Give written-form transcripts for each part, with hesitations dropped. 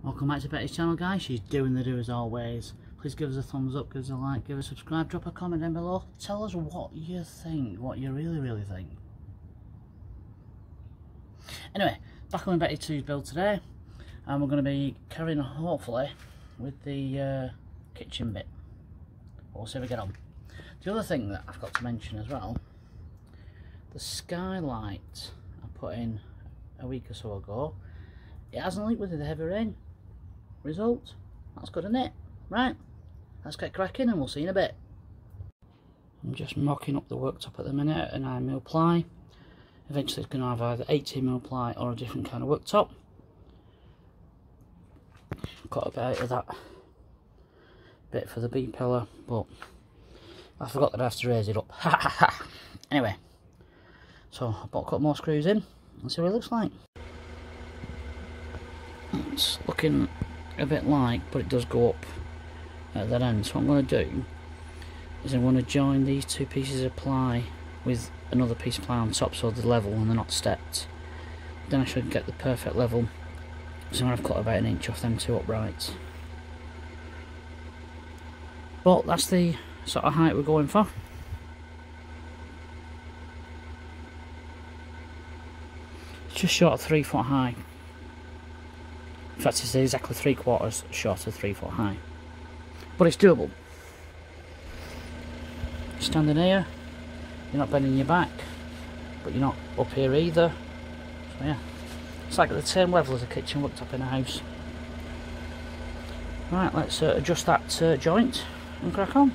Welcome back to Betty's channel, guys. She's doing the do as always. Please give us a thumbs up, give us a like, give us a subscribe, drop a comment down below. Tell us what you think, what you really think. Anyway, back on Betty 2's build today, and we're going to be carrying on, hopefully, with the kitchen bit. We'll see how we get on. The other thing that I've got to mention as well, the skylight I put in a week or so ago, it hasn't leaked with the heavy rain. Result, that's good, isn't it? Right, let's get cracking and we'll see you in a bit. I'm just mocking up the worktop at the minute, an 9mm ply. Eventually it's going to have either 18mm ply or a different kind of worktop. Got a bit of that bit for the B-pillar, but I forgot that I have to raise it up. Anyway, so I've got a couple more screws in and see what it looks like. It's looking a bit light, but it does go up at that end. So what I'm going to do is I'm going to join these two pieces of ply with another piece of ply on top so they're level and they're not stepped. Then I should get the perfect level. So I've cut about 1 inch off them two uprights. But that's the sort of height we're going for. It's just short of 3 foot high. In fact, it's exactly 3/4 short of 3 foot high. But it's doable. Standing here, you're not bending your back, but you're not up here either. So yeah, it's like at the same level as a kitchen worktop in a house. Right, let's adjust that joint and crack on.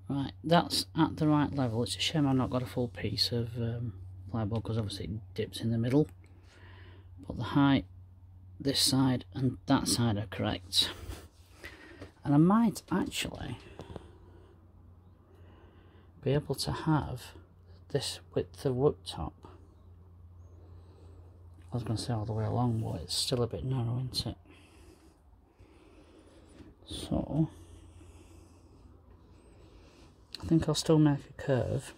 Right, that's at the right level. It's a shame I've not got a full piece of plywood because obviously it dips in the middle. But the height, this side and that side are correct. And I might actually be able to have this width of worktop. I was going to say all the way along, but it's still a bit narrow, isn't it? So I think I'll still make a curve,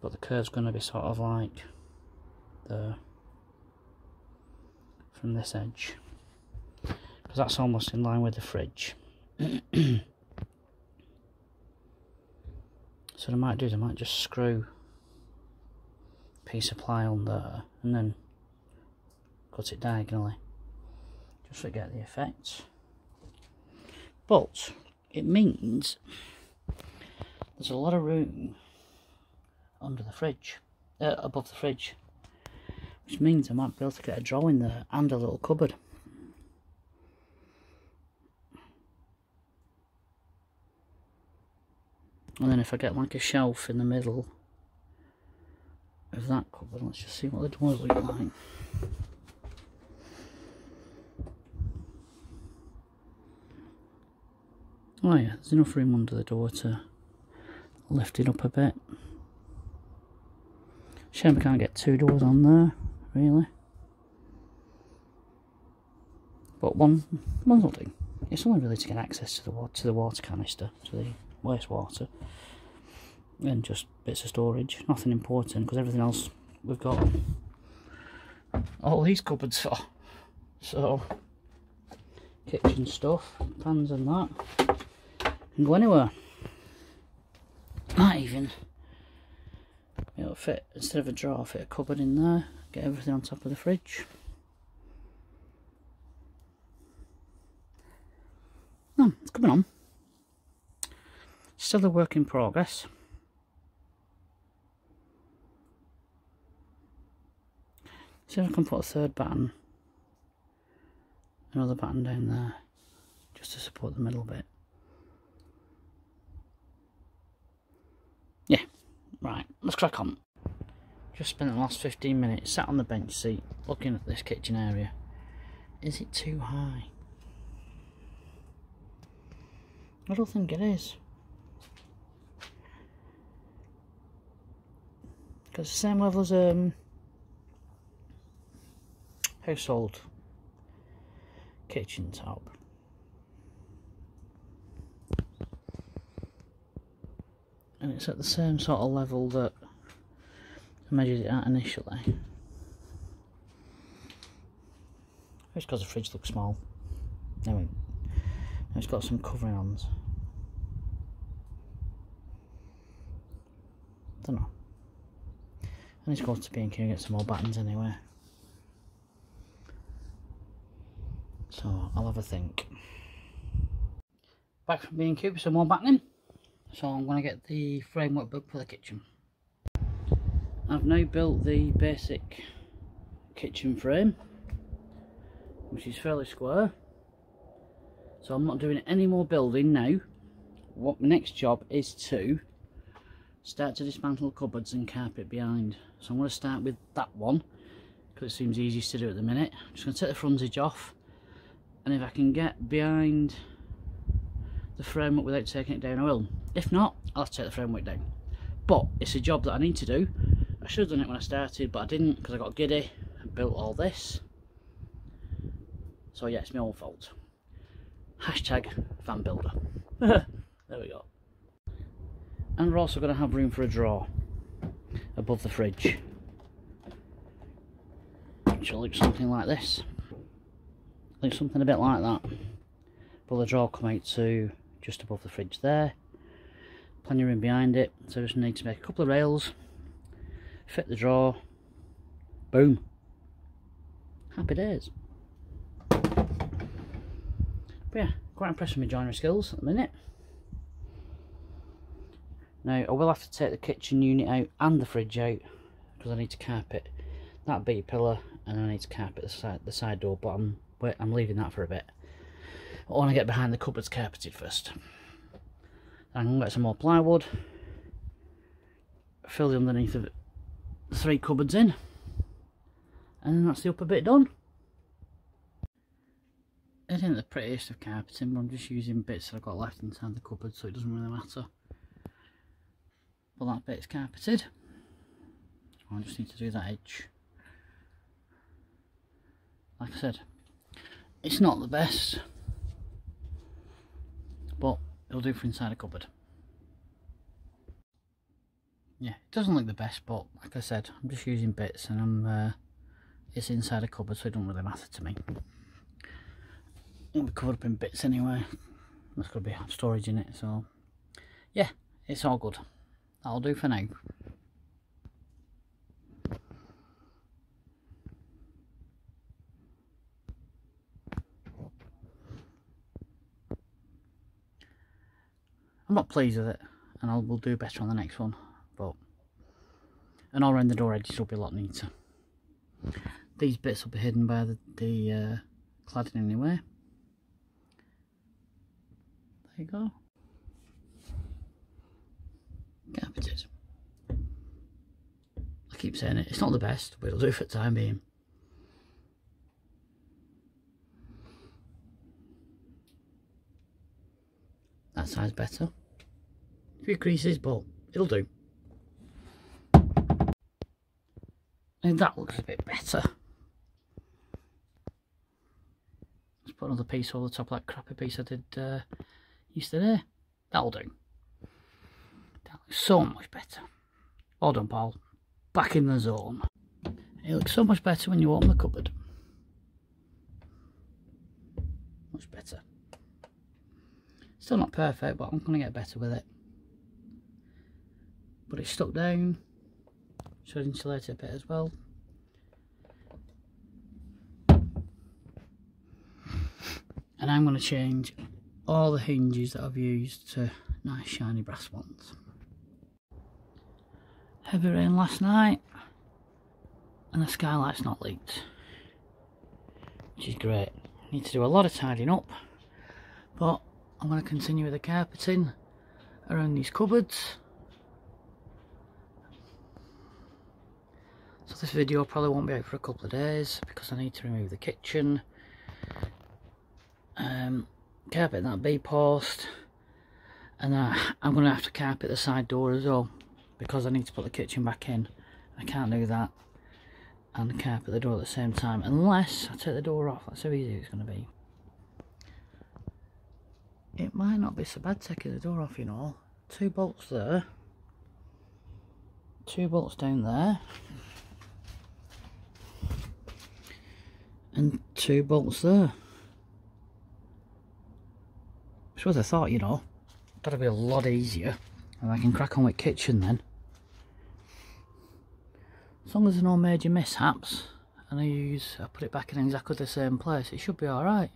but the curve's going to be sort of like there from this edge, because that's almost in line with the fridge. So what I might do is I might just screw a piece of ply on there and then cut it diagonally just to get the effect. But it means there's a lot of room under the fridge, above the fridge, which means I might be able to get a drawer in there and a little cupboard. And then if I get like a shelf in the middle of that cupboard, let's just see what the doors look like. Oh yeah, there's enough room under the door to lift it up a bit. Shame I can't get 2 doors on there, really. But one's will do. It's only really to get access to the water canister, to the wastewater, and just bits of storage. Nothing important, because everything else we've got all these cupboards for. So kitchen stuff, pans and that, can go anywhere. Might even, it'll fit, instead of a drawer, fit a cupboard in there, get everything on top of the fridge. No, it's coming on. Still a work in progress. See if I can put a third batten, another batten down there, just to support the middle bit. Yeah, right, let's crack on. Just spent the last 15 minutes sat on the bench seat looking at this kitchen area. Is it too high? I don't think it is. Because it's the same level as household kitchen top. And it's at the same sort of level that I measured it at initially. It's because the fridge looks small. Now it's got some covering ons. Don't know. I need to go to B&Q and get some more battens anyway. So I'll have a think. Back from B&Q with some more battening. So I'm going to get the framework built for the kitchen. I've now built the basic kitchen frame, which is fairly square. So I'm not doing any more building now. What my next job is to start to dismantle cupboards and carpet behind. So I'm going to start with that one because it seems easiest to do at the minute. I'm just going to take the frontage off, and if I can get behind the framework without taking it down, I will. If not, I'll have to take the framework down. But it's a job that I need to do. I should have done it when I started, but I didn't because I got giddy and built all this. So yeah, it's my own fault. Hashtag fan builder. There we go. And we're also going to have room for a drawer above the fridge, which will look something like this. Look something a bit like that. But the drawer come out to just above the fridge there. Plenty of room behind it, so I just need to make a couple of rails, fit the drawer, boom, happy days. But yeah, quite impressed with my joinery skills at the minute. Now I will have to take the kitchen unit out and the fridge out because I need to carpet that B pillar and I need to carpet the side door, but I'm leaving that for a bit. I want to get behind the cupboards carpeted first. I'm going to get some more plywood, fill the underneath of the 3 cupboards in, and then that's the upper bit done. It ain't the prettiest of carpeting, but I'm just using bits that I've got left inside the cupboard, so it doesn't really matter. But that bit's carpeted. I just need to do that edge. Like I said, it's not the best, but it'll do for inside a cupboard. Yeah, it doesn't look the best, but like I said, I'm just using bits and it's inside a cupboard, so it don't really matter to me. It'll be covered up in bits anyway. There's got to be storage in it, so yeah, it's all good. That'll do for now. I'm not pleased with it, and we'll do better on the next one. And all around the door edges will be a lot neater. These bits will be hidden by the cladding anyway. There you go. Carpeted. I keep saying it, it's not the best, but it'll do for the time being. That side's better. A few creases, but it'll do. And that looks a bit better. Let's put another piece over the top of that crappy piece I did yesterday. That'll do. That looks so much better. Well done, Paul. Back in the zone. It looks so much better when you open the cupboard. Much better. Still not perfect, but I'm going to get better with it. But it's stuck down. Should insulate it a bit as well. And I'm going to change all the hinges that I've used to nice shiny brass ones. Heavy rain last night and the skylight's not leaked, which is great. Need to do a lot of tidying up, but I'm going to continue with the carpeting around these cupboards. So this video probably won't be out for a couple of days because I need to remove the kitchen, carpet that B post, and I'm going to have to carpet the side door as well because I need to put the kitchen back in. I can't do that and carpet the door at the same time unless I take the door off. That's how easy it's going to be. It might not be so bad taking the door off, you know. 2 bolts there, 2 bolts down there, and 2 bolts there. It's what I thought, you know. That'll be a lot easier. And I can crack on with kitchen then. As long as there's no major mishaps and I put it back in exactly the same place, it should be alright.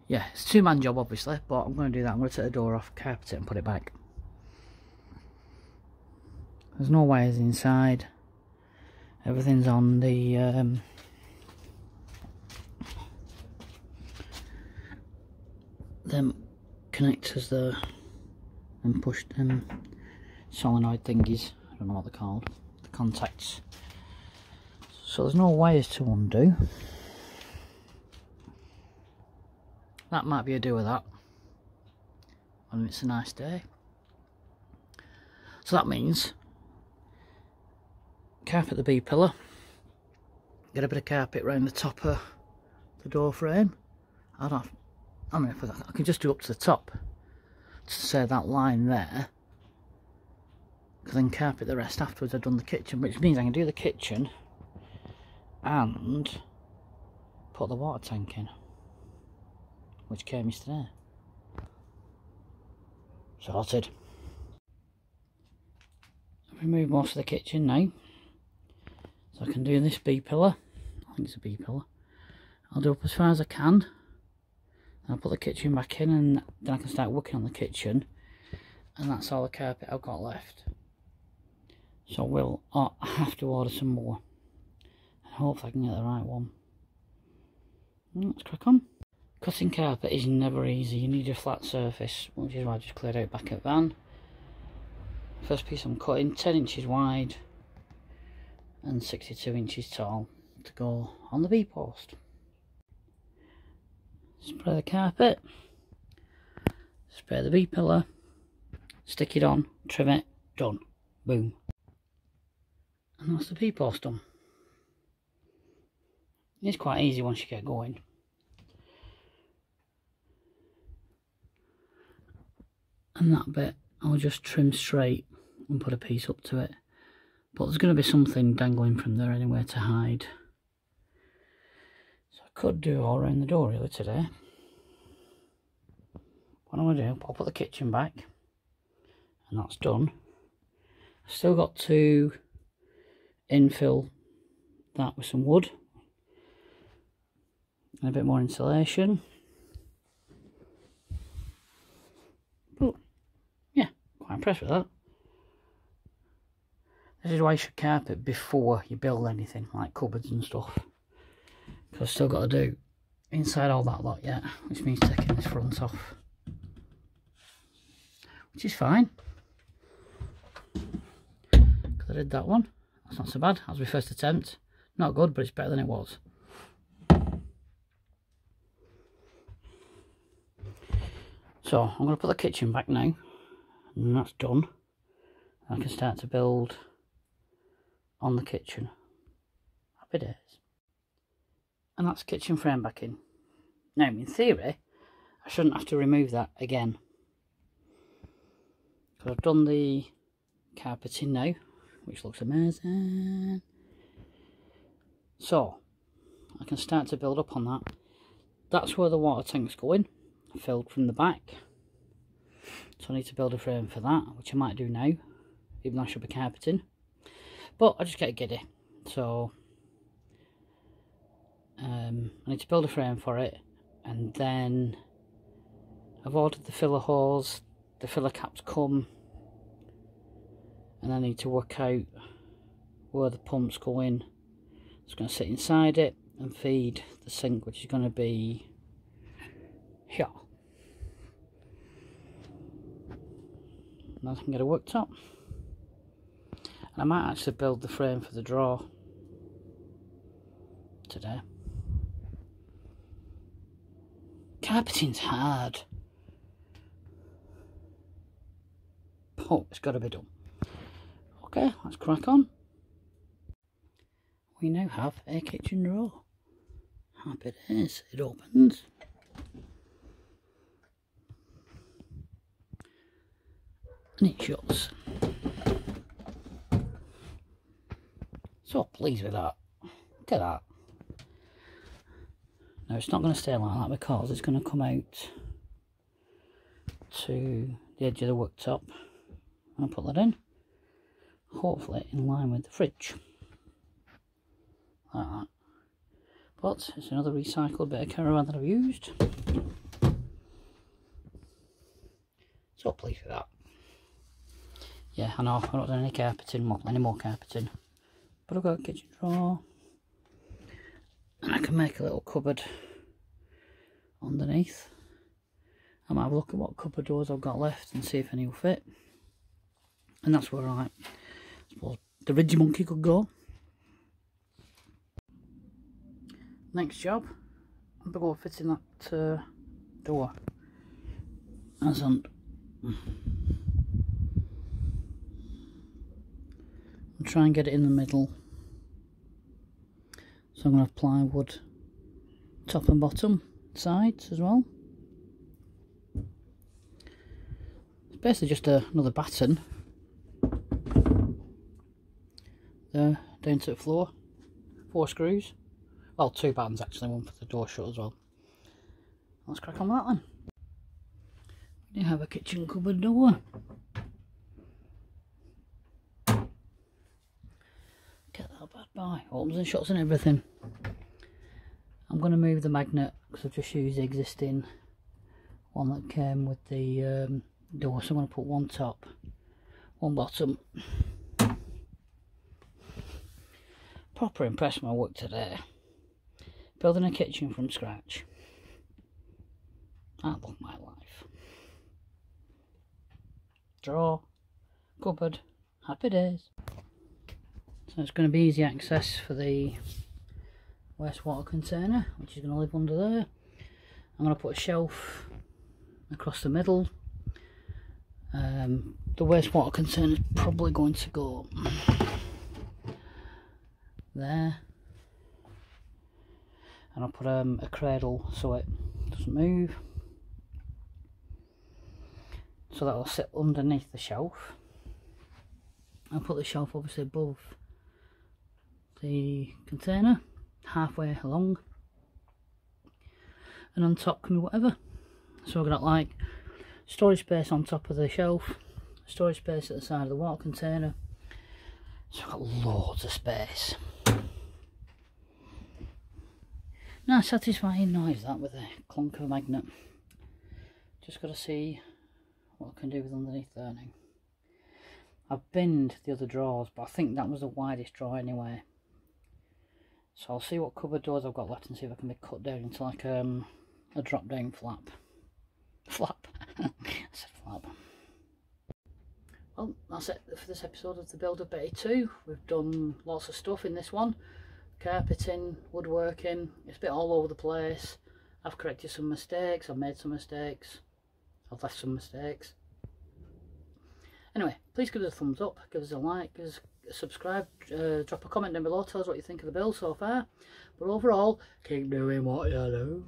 Yeah, it's a 2-man job obviously, but I'm going to do that. I'm going to take the door off, carpet it and put it back. There's no wires inside. Everything's on the them connectors there, and push them solenoid thingies, I don't know what they're called, the contacts. So there's no wires to undo. That might be a do with that when it's a nice day. So that means carpet the B pillar, get a bit of carpet around the top of the door frame. I can just do up to the top to say that line there, because then carpet the rest afterwards. I've done the kitchen, which means I can do the kitchen and put the water tank in, which came yesterday. Sorted. I've removed most of the kitchen now, so I can do this B pillar. I think it's a B pillar. I'll do up as far as I can. I'll put the kitchen back in, and then I can start working on the kitchen, and that's all the carpet I've got left. So I have to order some more, and hopefully I can get the right one. Let's crack on. Cutting carpet is never easy. You need a flat surface, which is why I just cleared out back at van. First piece I'm cutting, 10 inches wide and 62 inches tall to go on the B-post. Spray the carpet, spray the B-pillar, stick it on, trim it, done. Boom. And that's the B-post done. It's quite easy once you get going. And that bit I'll just trim straight and put a piece up to it. But there's going to be something dangling from there anyway to hide. So I could do all around the door really today. What I'm going to do, I'll put the kitchen back, and that's done. I've still got to infill that with some wood and a bit more insulation. But yeah, quite impressed with that. This is why you should carpet before you build anything like cupboards and stuff, because I've still got to do inside all that lot yet, which means taking this front off, which is fine because I did that one. That's not so bad. That was my first attempt. Not good, but it's better than it was. So I'm going to put the kitchen back now, and that's done. I can start to build on the kitchen. Happy days. And that's the kitchen frame back in. Now, in theory, I shouldn't have to remove that again, because I've done the carpeting now, which looks amazing. So I can start to build up on that. That's where the water tank's going, filled from the back. So I need to build a frame for that, which I might do now, even though I should be carpeting. But I just get giddy. So I need to build a frame for it, and then I've ordered the filler hose. The filler caps come, and I need to work out where the pumps go in. It's going to sit inside it and feed the sink, which is going to be here. And I can get a worktop. And I might actually build the frame for the drawer today. Carpeting's hard. Oh, it's got to be done. Okay, let's crack on. We now have a kitchen drawer. Happy days. It opens. And it shuts. So pleased with that. Look at that. Now it's not going to stay like that because it's going to come out to the edge of the worktop. I'll put that in, hopefully in line with the fridge, like that. But it's another recycled bit of caravan that I've used, so pleased with that. Yeah, I know I've not done any carpeting, any more carpeting, but I've got a kitchen drawer and I can make a little cupboard underneath. I might have a look at what cupboard doors I've got left and see if any will fit. And that's where I suppose the Ridgy Monkey could go. Next job, I'm going to fit in that door. As on. And try and get it in the middle. So I'm going to have plywood top and bottom sides as well. It's basically just another batten there down to the floor. 4 screws. Well, 2 battens actually, one for the door shut as well. Let's crack on with that then. We have a kitchen cupboard door. Get that bad boy. Opens and shuts and everything. I'm going to move the magnet because I've just used the existing one that came with the door, so I'm going to put one top, one bottom. Proper impressed with my work today. Building a kitchen from scratch. I love my life. Drawer, cupboard, happy days. So it's going to be easy access for the wastewater container, which is going to live under there. I'm going to put a shelf across the middle. The wastewater container is probably going to go there, and I'll put a cradle so it doesn't move, so that will sit underneath the shelf. I'll put the shelf obviously above the container, halfway along, and on top can be whatever. So I've got like storage space on top of the shelf, storage space at the side of the water container, so I've got loads of space. Nice satisfying noise that with a clunk of a magnet. Just got to see what I can do with underneath there now. I've binned the other drawers, but I think that was the widest drawer anyway. So I'll see what cupboard doors I've got left and see if I can be cut down into like a drop down flap. I said flap. Well, that's it for this episode of the build of Betty 2. We've done lots of stuff in this one. Carpeting, woodworking, it's a bit all over the place. I've corrected some mistakes, I've made some mistakes, I've left some mistakes. Anyway, please give us a thumbs up, give us a like, give us a subscribe, drop a comment down below, tell us what you think of the build so far. But overall, keep doing what you do.